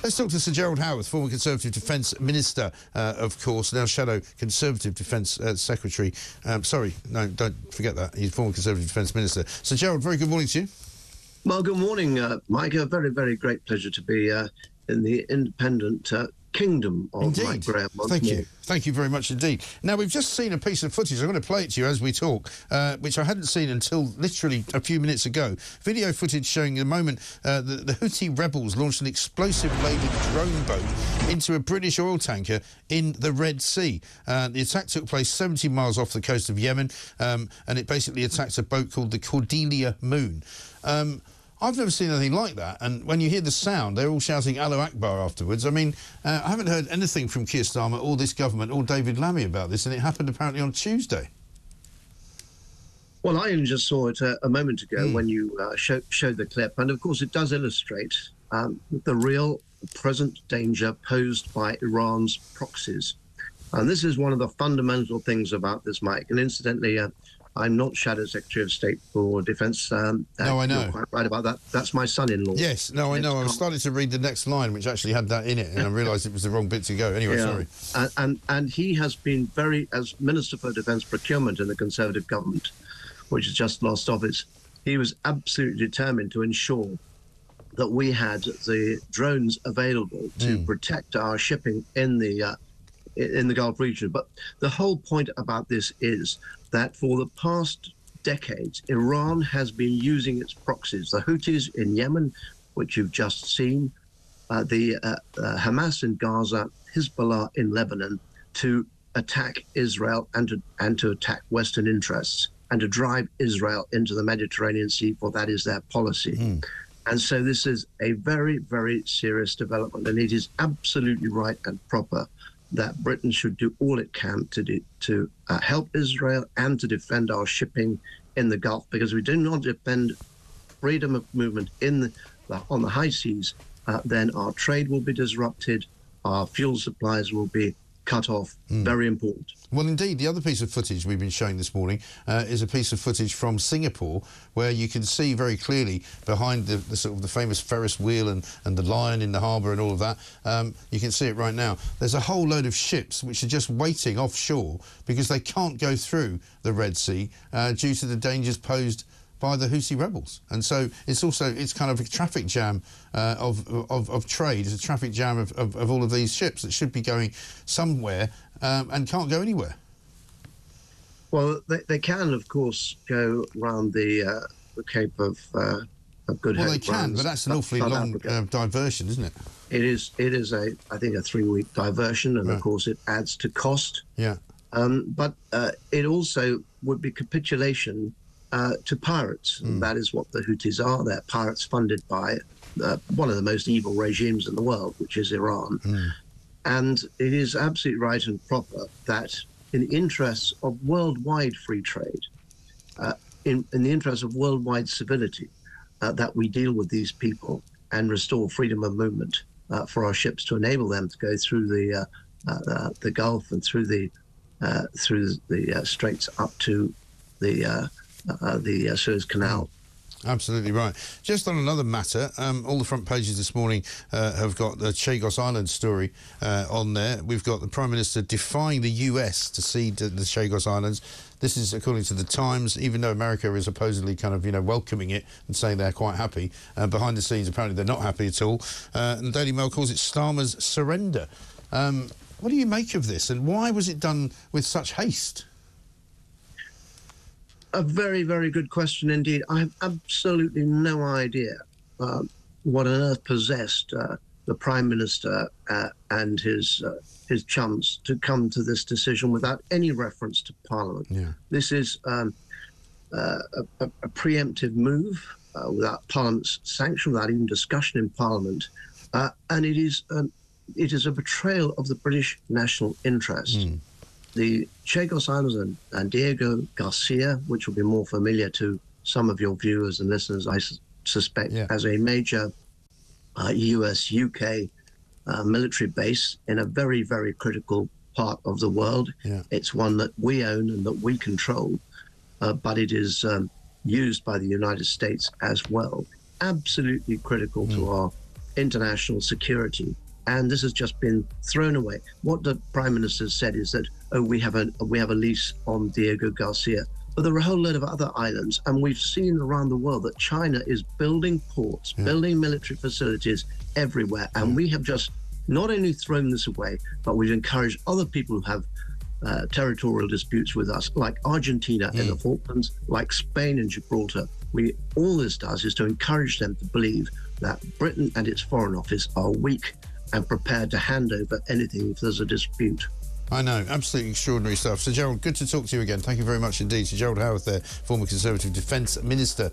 Let's talk to Sir Gerald Howarth, former Conservative Defence Minister, of course, now Shadow Conservative Defence Secretary. Sorry, no, don't forget that. He's former Conservative Defence Minister. Sir Gerald, very good morning to you. Well, good morning, Mike. A very, very great pleasure to be in the independent kingdom of Indeed. Mike Graham. Thank you. Thank you very much indeed. Now, we've just seen a piece of footage. I'm going to play it to you as we talk, which I hadn't seen until literally a few minutes ago. Video footage showing the moment the Houthi rebels launched an explosive-laden drone boat into a British oil tanker in the Red Sea. The attack took place 70 miles off the coast of Yemen, and it basically attacked a boat called the Cordelia Moon. I've never seen anything like that, and when you hear the sound, they're all shouting Allahu Akbar afterwards. I mean, I haven't heard anything from Keir Starmer or this government or David Lammy about this, and it happened apparently on Tuesday. Well, I only just saw it a moment ago when you showed the clip, and of course it does illustrate the real present danger posed by Iran's proxies. And this is one of the fundamental things about this, Mike. And incidentally, I'm not Shadow Secretary of State for Defence. No, I know. You're quite right about that. That's my son-in-law. Yes, no, I know. I was starting to read the next line, which actually had that in it, and I realised it was the wrong bit to go. Anyway, yeah. Sorry. And he has been as Minister for Defence Procurement in the Conservative government, which has just lost office, he was absolutely determined to ensure that we had the drones available to protect our shipping in the Gulf region. But the whole point about this is that for the past decades, Iran has been using its proxies, the Houthis in Yemen, which you've just seen, the Hamas in Gaza, Hezbollah in Lebanon, to attack Israel and to attack Western interests and to drive Israel into the Mediterranean Sea, for that is their policy. And so this is a very, very serious development, and it is absolutely right and proper that Britain should do all it can to help Israel and to defend our shipping in the Gulf, because we do not defend freedom of movement on the high seas, then our trade will be disrupted, our fuel supplies will be cut off. Very important. Well, indeed, the other piece of footage we've been showing this morning is a piece of footage from Singapore, where you can see very clearly behind the sort of the famous Ferris wheel and the lion in the harbour and all of that. You can see it right now. There's a whole load of ships which are just waiting offshore because they can't go through the Red Sea due to the dangers posed by the Houthi rebels. And so it's kind of a traffic jam of trade. It's a traffic jam of all of these ships that should be going somewhere and can't go anywhere. Well, they can, of course, go round the Cape of Good Hope. Well, they can, but that's an awfully long diversion, isn't it? It is, I think, a 3-week diversion, and of course it adds to cost. Yeah. But it also would be capitulation to pirates. And that is what the Houthis are. They're pirates funded by one of the most evil regimes in the world, which is Iran. And it is absolutely right and proper that in the interests of worldwide free trade, in the interests of worldwide civility, that we deal with these people and restore freedom of movement for our ships to enable them to go through the Gulf and through the straits up to the Suez Canal. Absolutely right. Just on another matter, all the front pages this morning have got the Chagos Islands story on there. We've got the Prime Minister defying the US to cede the Chagos Islands. This is according to the Times, even though America is supposedly kind of, welcoming it and saying they're quite happy. Behind the scenes, apparently they're not happy at all. And the Daily Mail calls it Starmer's surrender. What do you make of this, and why was it done with such haste? A very, very good question indeed. I have absolutely no idea what on earth possessed the Prime Minister and his chums to come to this decision without any reference to Parliament. Yeah. This is a preemptive move without Parliament's sanction, without even discussion in Parliament, and it is a betrayal of the British national interest. The Chagos Islands and Diego Garcia, which will be more familiar to some of your viewers and listeners, I suspect, as a major US-UK military base in a very, very critical part of the world. It's one that we own and that we control, but it is used by the United States as well. Absolutely critical to our international security. And this has just been thrown away. What the Prime Minister said is that, oh, we have a lease on Diego Garcia. But there are a whole load of other islands, and we've seen around the world that China is building ports, building military facilities everywhere. And we have just not only thrown this away, but we've encouraged other people who have territorial disputes with us, like Argentina in the Falklands, like Spain and Gibraltar. All this does is to encourage them to believe that Britain and its Foreign Office are weak and prepared to hand over anything if there's a dispute. I know, absolutely extraordinary stuff. Sir Gerald, good to talk to you again. Thank you very much indeed. Sir Gerald Howarth there, former Conservative Defence Minister.